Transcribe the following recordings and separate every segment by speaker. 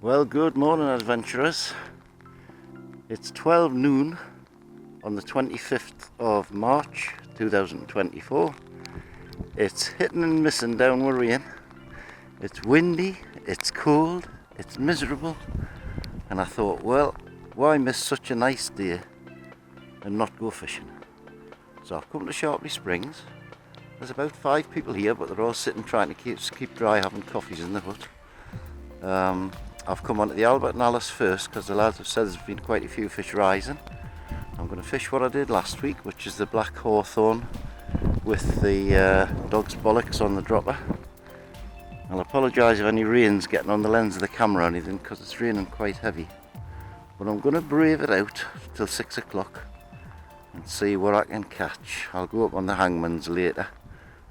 Speaker 1: Well, good morning, adventurers. It's 12 noon on the 25th of March 2024. It's hitting and missing down where we're in. It's windy, it's cold, it's miserable, and I thought, well, why miss such a nice day and not go fishing? So I've come to Sharpley Springs. There's about 5 people here, but they're all sitting trying to keep dry, having coffees in the hut. I've come onto the Albert and Alice first because the lads have said there's been quite a few fish rising. I'm going to fish what I did last week, which is the black hawthorn with the dog's bollocks on the dropper. I'll apologise if any rain's getting on the lens of the camera or anything because it's raining quite heavy. But I'm going to brave it out till 6 o'clock and see what I can catch. I'll go up on the hangman's later,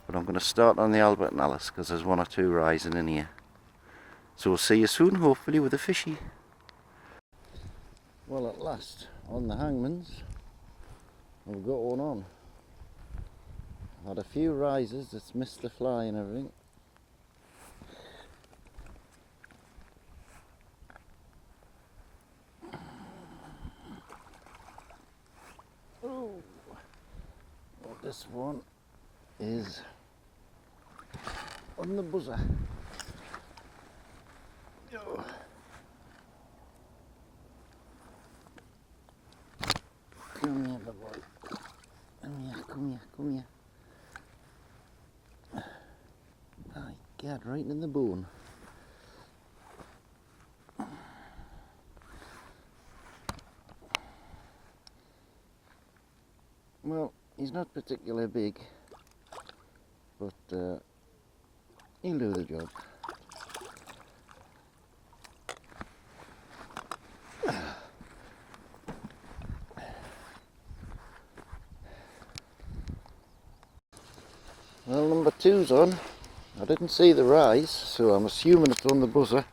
Speaker 1: but I'm going to start on the Albert and Alice because there's 1 or 2 rising in here. So we'll see you soon, hopefully with a fishy. Well, at last, on the hangman's, I've got one on. I've had a few rises that's missed the fly and everything. Oh, well, this one is on the buzzer. Oh. Come here, big boy. Come here. My God, right in the bone. Well, he's not particularly big, but he'll do the job. Well, number 2's on. I didn't see the rise, so I'm assuming it's on the buzzer.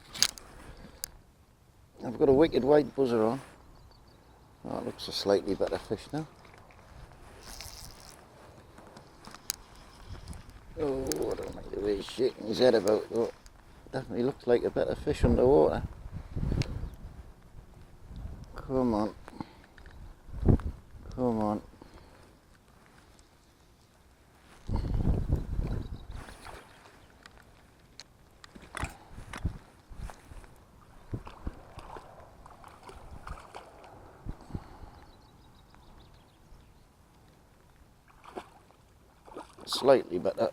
Speaker 1: I've got a wicked white buzzer on. Oh, it looks a slightly better fish now. Oh, I don't like the way he's shaking his head about, though. Definitely looks like a better fish underwater. Come on. Come on. Slightly better.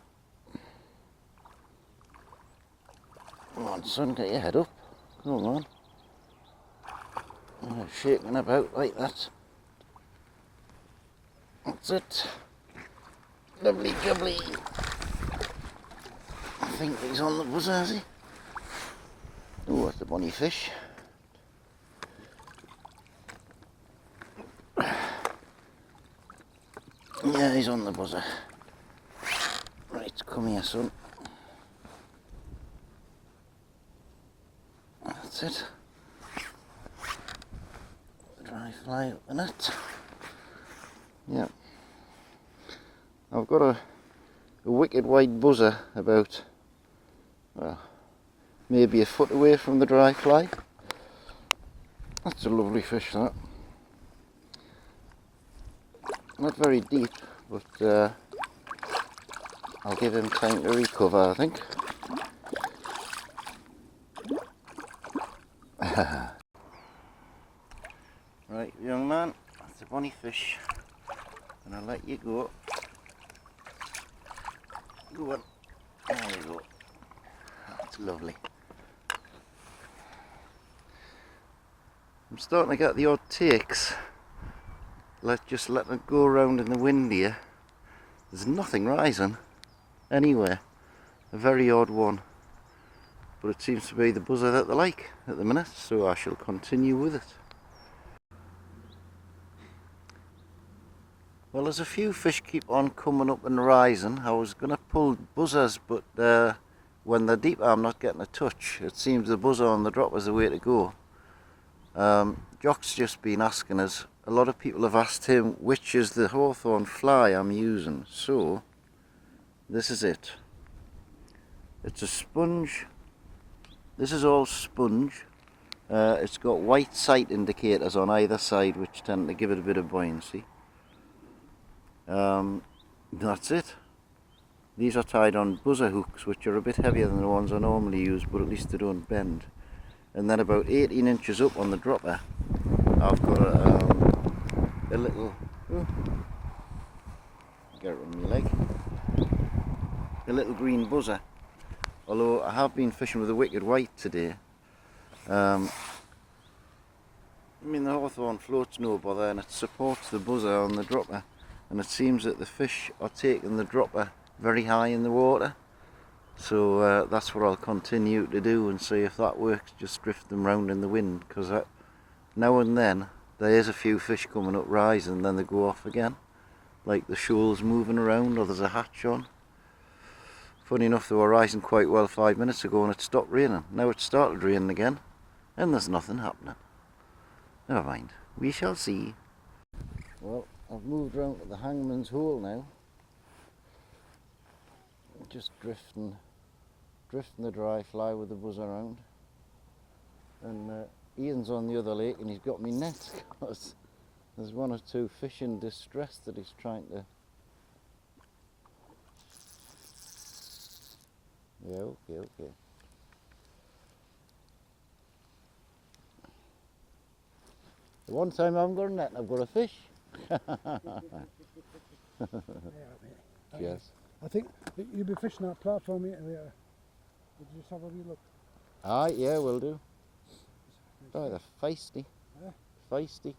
Speaker 1: Come on, son, get your head up. Come on. Oh, shaking about like that. That's it. Lovely jubbly. I think he's on the buzzer, is he? Oh, that's a bonny fish. Yeah, he's on the buzzer. Right, come here, son. That's it. Dry fly up the net. Yeah. I've got a wicked white buzzer about, well, maybe a foot away from the dry fly. That's a lovely fish, that. Not very deep, but I'll give him time to recover, I think. Right, young man, that's a bonny fish, and I'll let you go. Go on. There you go. That's lovely. I'm starting to get the odd takes. Just letting it go around in the wind here. There's nothing rising anywhere. A very odd one. But it seems to be the buzzer that they like at the minute, so I shall continue with it. Well, there's a few fish keep on coming up and rising. I was going to pull buzzers, but when they're deep I'm not getting a touch. It seems the buzzer on the drop is the way to go. Jock's just been asking us, a lot of people have asked him which is the hawthorn fly I'm using. So, this is it. It's a sponge. This is all sponge. It's got white sight indicators on either side which tend to give it a bit of buoyancy. That's it. These are tied on buzzer hooks which are a bit heavier than the ones I normally use, but at least they don't bend. And then about 18 inches up on the dropper I've got a little, get it on my leg, a little green buzzer. Although I have been fishing with a wicked white today. I mean, the hawthorn floats no bother and it supports the buzzer on the dropper, and it seems that the fish are taking the dropper very high in the water, so that's what I'll continue to do and see if that works. Just drift them round in the wind, because now and then there is a few fish coming up rising and then they go off again, like the shoals moving around or there's a hatch on. Funny enough, they were rising quite well 5 minutes ago and it stopped raining. Now it started raining again and there's nothing happening. Never mind, we shall see. Well, I've moved round to the hangman's hole now. Just drifting the dry fly with the buzzer around. And Ian's on the other lake and he's got me net because there's one or two fish in distress that he's trying to... Yeah, okay. The one time I haven't got a net and I've got a fish. Cheers.
Speaker 2: I think you'll be fishing that platform here later. Would you just have a wee look?
Speaker 1: Aye, yeah, will do. Oh, they're feisty.
Speaker 2: Yeah.
Speaker 1: Feisty.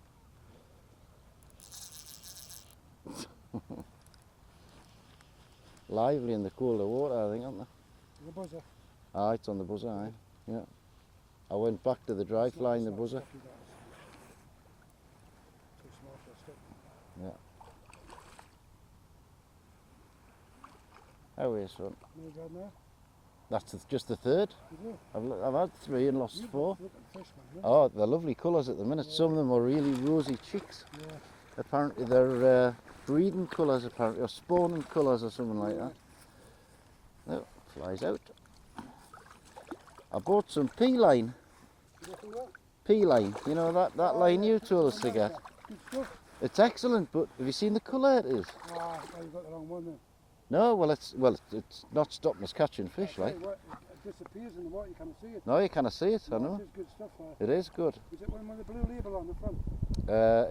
Speaker 1: Lively in the colder water, I think, aren't they?
Speaker 2: The buzzer.
Speaker 1: Aye, it's on the buzzer, aye. Yeah. I went back to the dry fly in the buzzer.
Speaker 2: Too small for a stick.
Speaker 1: Yeah. How is son?
Speaker 2: No good now.
Speaker 1: That's just the third.
Speaker 2: You
Speaker 1: I've had 3 and lost 4.
Speaker 2: Look at the fish, man.
Speaker 1: Oh, they're lovely colours at the minute. Some of them are really rosy cheeks.
Speaker 2: Yeah.
Speaker 1: Apparently they're breeding colours, apparently, or spawning colours or something like that. Oh, flies out. I bought some pea line. Pea line, you know that line you told us to get.
Speaker 2: Good stuff.
Speaker 1: It's excellent, but have you seen the colour it is?
Speaker 2: Ah, well, you got the wrong one then.
Speaker 1: No, well it's not stopping us catching fish, like.
Speaker 2: What, it disappears in the water, you can't see it.
Speaker 1: No, you kind of see it, I
Speaker 2: No,
Speaker 1: know.
Speaker 2: it is good stuff.
Speaker 1: It is good.
Speaker 2: Is it one with the blue label on the front?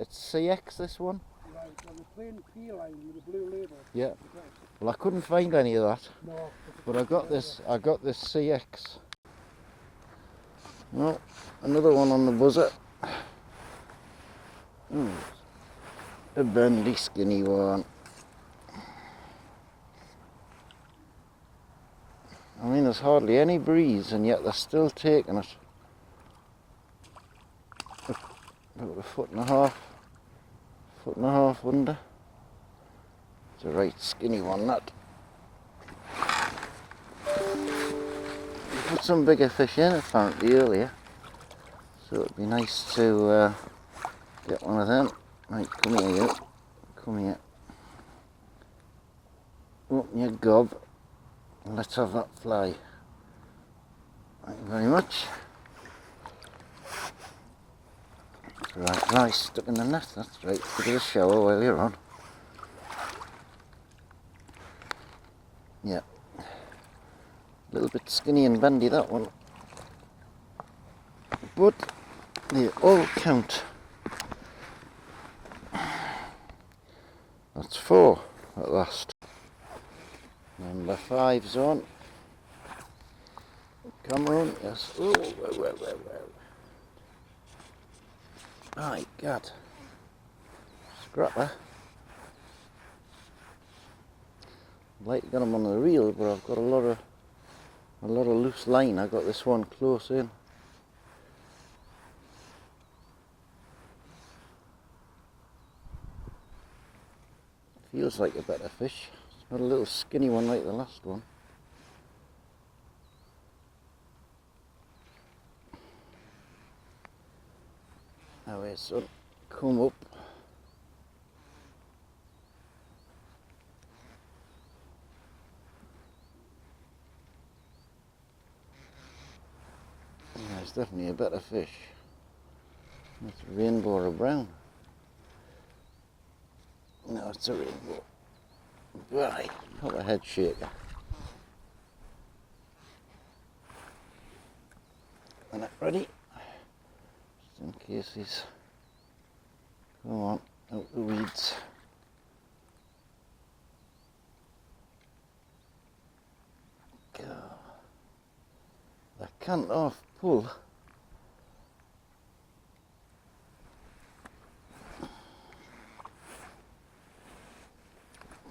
Speaker 1: It's CX, this one.
Speaker 2: Right, well, the plain pea line with the blue label.
Speaker 1: Yeah. Well, I couldn't find any of that,
Speaker 2: No.
Speaker 1: but I got this CX. Oh, another one on the buzzer. A bendy, skinny one. I mean, there's hardly any breeze, and yet they're still taking it. About a foot and a half under. It's a right skinny one, that. Put some bigger fish in apparently earlier, so it'd be nice to get one of them. Right, come here you, come here. Open your gob and let's have that fly. Thank you very much. Right, fly stuck in the net, that's right. Give it a shower while you're on. Yeah. A little bit skinny and bendy, that one. But they all count. That's 4 at last. Number 5's on. Come on, yes. Oh, well. My God. Scrapper. I'd like to get them on the reel, but I've got a lot of loose line. I got this one close in. Feels like a better fish. It's not a little skinny one like the last one. Now it's son, come up. There's It's definitely a better fish. It's a rainbow or a brown. No, it's a rainbow. Right, have a head shaker. And that ready? Just in case he's... Come on, out the weeds. Go. The cant off pull.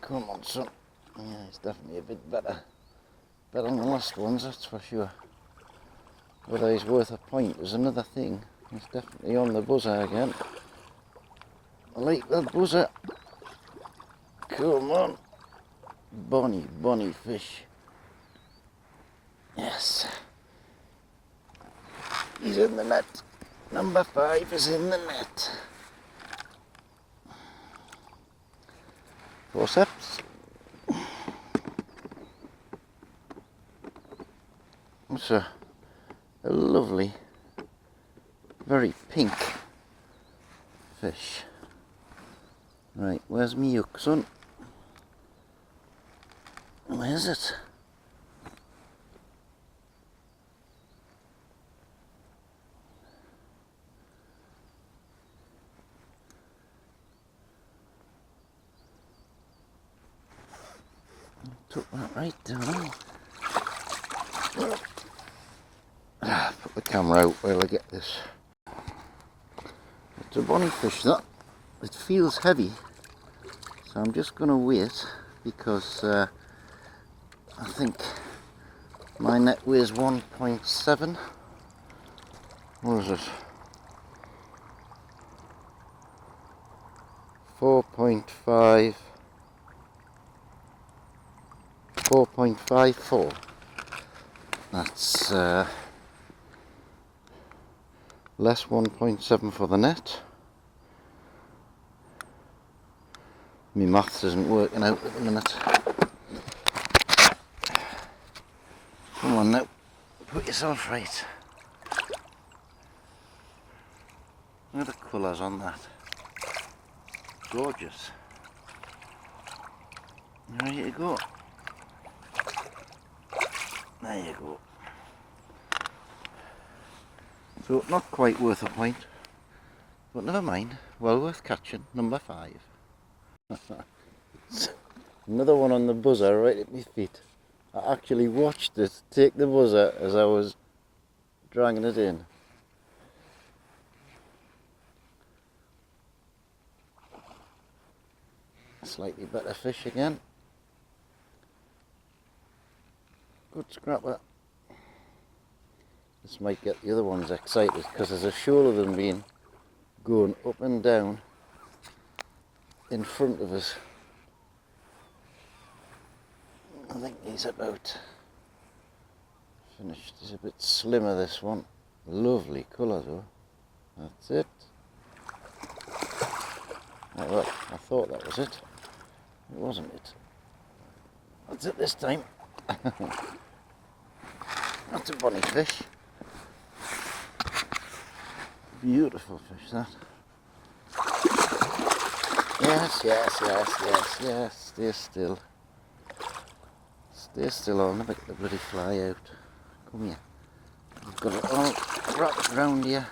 Speaker 1: Come on, son. Yeah, it's definitely a bit better. Better than the last ones, that's for sure. Whether he's worth a point is another thing. He's definitely on the buzzer again. I like that buzzer. Come on. Bonny fish. Yes. He's in the net. Number 5 is in the net. Forceps. It's a lovely, very pink fish. Right, where's me hook, son? Where's it? Took that right down. Put the camera out while I get this. It's a bonny fish, that. It feels heavy, so I'm just going to wait because I think my net weighs 1.7. What is it? 4.5. 4.54. That's less 1.7 for the net. My maths isn't working out at the minute. Come on now, put yourself right. Look at the colours on that. Gorgeous. Ready to go. There you go. So not quite worth a point, but never mind. Well worth catching. Number 5. Another one on the buzzer right at my feet. I actually watched it take the buzzer as I was dragging it in. Slightly better fish again. Good scrapper. This might get the other ones excited because there's a shoal of them being going up and down in front of us. I think he's about finished. He's a bit slimmer, this one. Lovely colour though. That's it. Oh, well, I thought that was it. It wasn't it. That's it this time. That's a bonny fish. Beautiful fish, that. Yes. Stay still. Stay still on. Never get the bloody fly out. Come here. You've got it all wrapped around your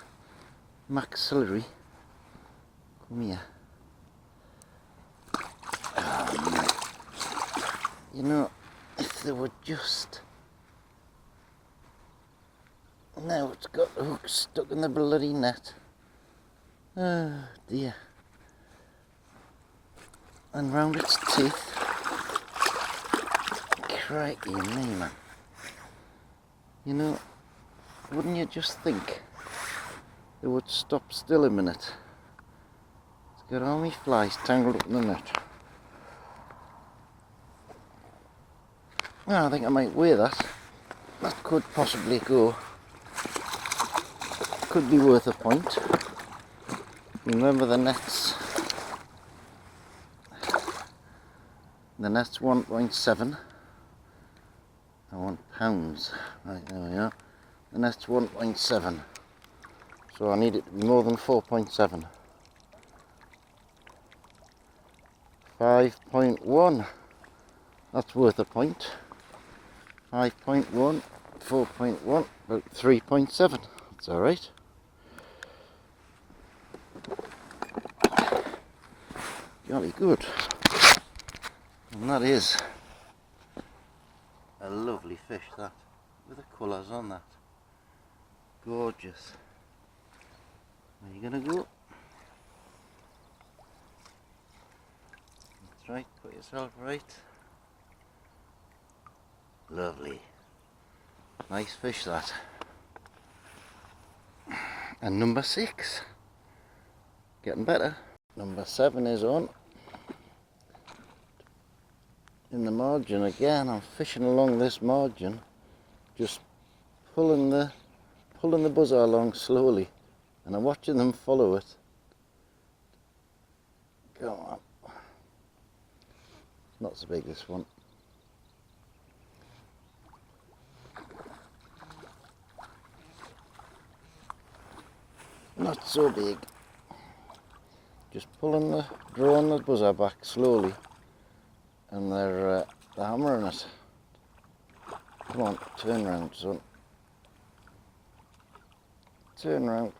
Speaker 1: maxillary. Come here. You know, if they were just... Now it's got the hook stuck in the bloody net. Oh dear. And round its teeth. Crikey me, man. You know, wouldn't you just think they would stop still a minute? It's got all my flies tangled up in the net. Well, I think I might weigh that. That could possibly go. Could be worth a point. Remember the nets. The net's 1.7. I want pounds. Right, there we are. and that's 1.7. So I need it to be more than 4.7. 5.1. That's worth a point. 5.1, 4.1, about 3.7. That's alright. Jolly good. And that is a lovely fish, that, with the colours on that. Gorgeous. Where are you going to go? That's right, put yourself right. Lovely. Nice fish, that. And number 6. Getting better. Number 7 is on. In the margin again. I'm fishing along this margin. Just pulling the buzzer along slowly. And I'm watching them follow it. Come on. Not so big, this one. Not so big. Just drawing the buzzer back slowly, and they're hammering it. Come on, turn round, son. Turn round.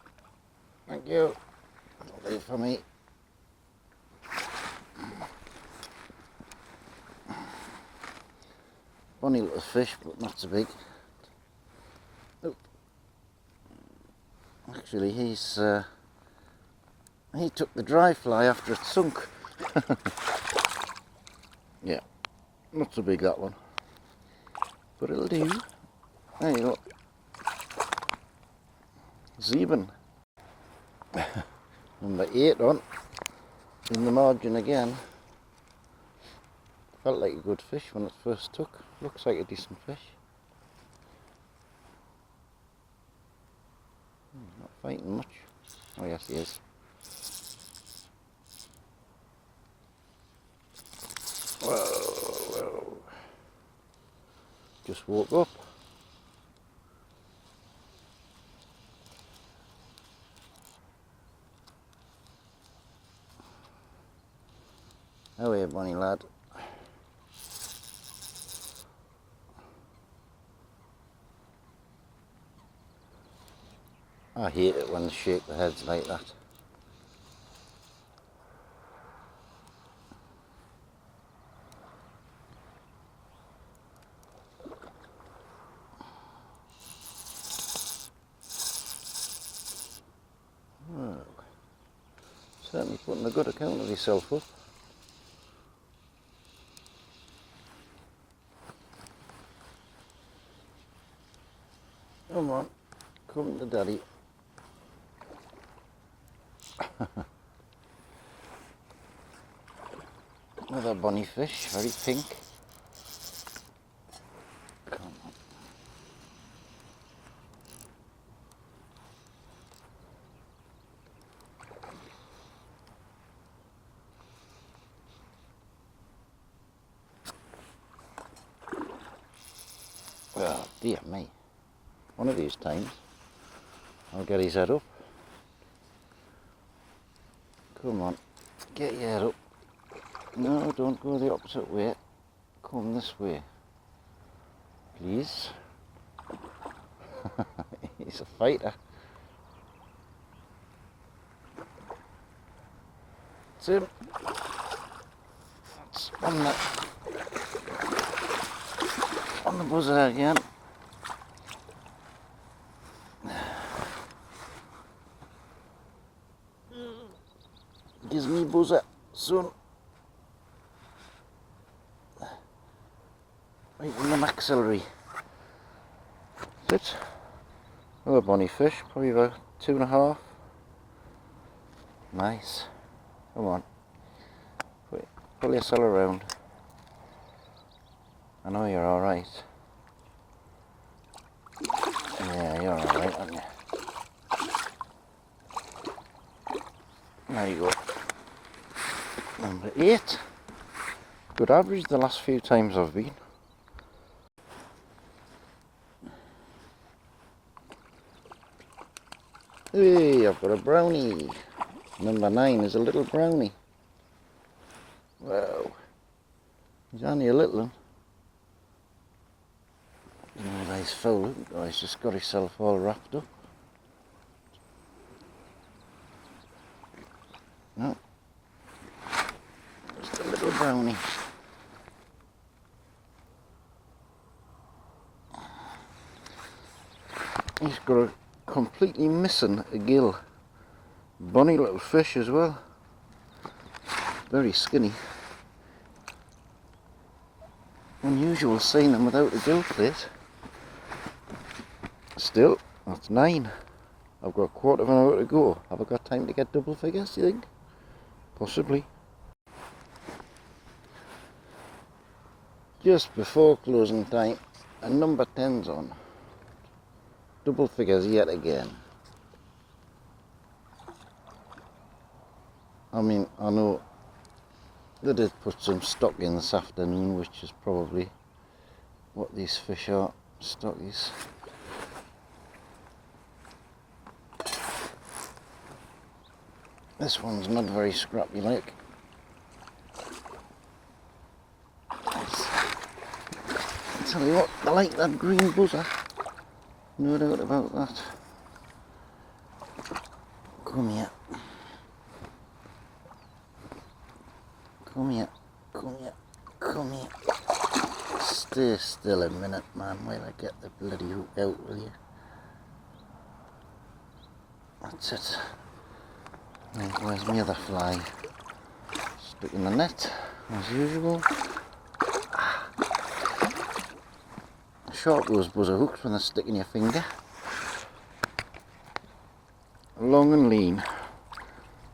Speaker 1: Thank you. That'll do for me. Funny little fish, but not so big. Nope. Actually, he took the dry fly after it sunk. Yeah, not so big, that one, but it'll do. There you go. Zeben. Number 8 on, in the margin again. Felt like a good fish when it first took. Looks like a decent fish. Not fighting much. Oh yes, he is. Whoa. Just woke up. How are you, bunny lad? I hate it when they shake their heads like that. Well, certainly putting a good account of yourself up. Come on, come to daddy. Another bonny fish, very pink. Come on. Oh dear me. One of these times I'll get his head up. Come on, get your head up. No, don't go the opposite way. Come this way, please. He's a fighter. It's him. It's on the buzzer again. Gives me buzzer soon. Right in the maxillary. That's it. Another bonny fish, probably about 2.5. Nice. Come on. Pull yourself around. I know you're alright. Yeah, you're alright, aren't you? There you go. Number 8. Good average the last few times I've been. Hey, I've got a brownie. Number 9 is a little brownie. Wow. He's only a little one. Oh, he's full. Oh, he's just got himself all wrapped up. No. Just a little brownie. He's got a completely missing a gill. Bonny little fish as well. Very skinny. Unusual seeing them without a gill plate. Still, that's 9. I've got a quarter of an hour to go. Have I got time to get double figures, do you think? Possibly. Just before closing time, and number 10's on. Double figures yet again. I mean, I know they did put some stock in this afternoon, which is probably what these fish are, stockies. This one's not very scrappy like. I tell you what, I like that green buzzer. No doubt about that. Come here. Come here. Come here. Come here. Stay still a minute, man, while I get the bloody hook out, will you? That's it. Right, where's my other fly? Stuck in the net, as usual. Sharp those buzzer hooks when they stick in your finger. Long and lean.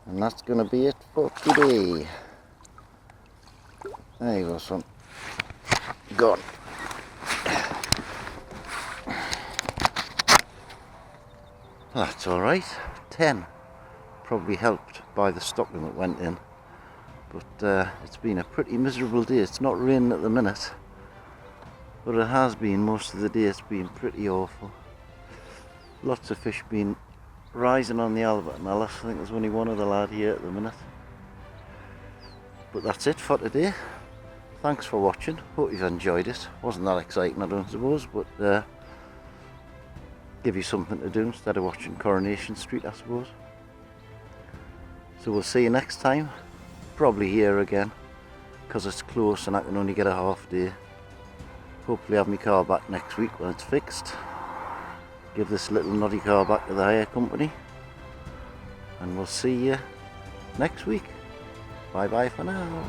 Speaker 1: And that's going to be it for today. There you go, son. Gone. That's alright. 10. Probably helped by the stocking that went in. But it's been a pretty miserable day. It's not raining at the minute. But it has been most of the day. It's been pretty awful. Lots of fish been rising on the Albert and Ellis. I think there's only one other lad here at the minute. But that's it for today. Thanks for watching. Hope you've enjoyed it. Wasn't that exciting, I don't suppose, but give you something to do instead of watching Coronation Street, I suppose. So we'll see you next time. Probably here again, because it's close and I can only get a half day. Hopefully have my car back next week when it's fixed. Give this little noddy car back to the hire company. And we'll see you next week. Bye bye for now.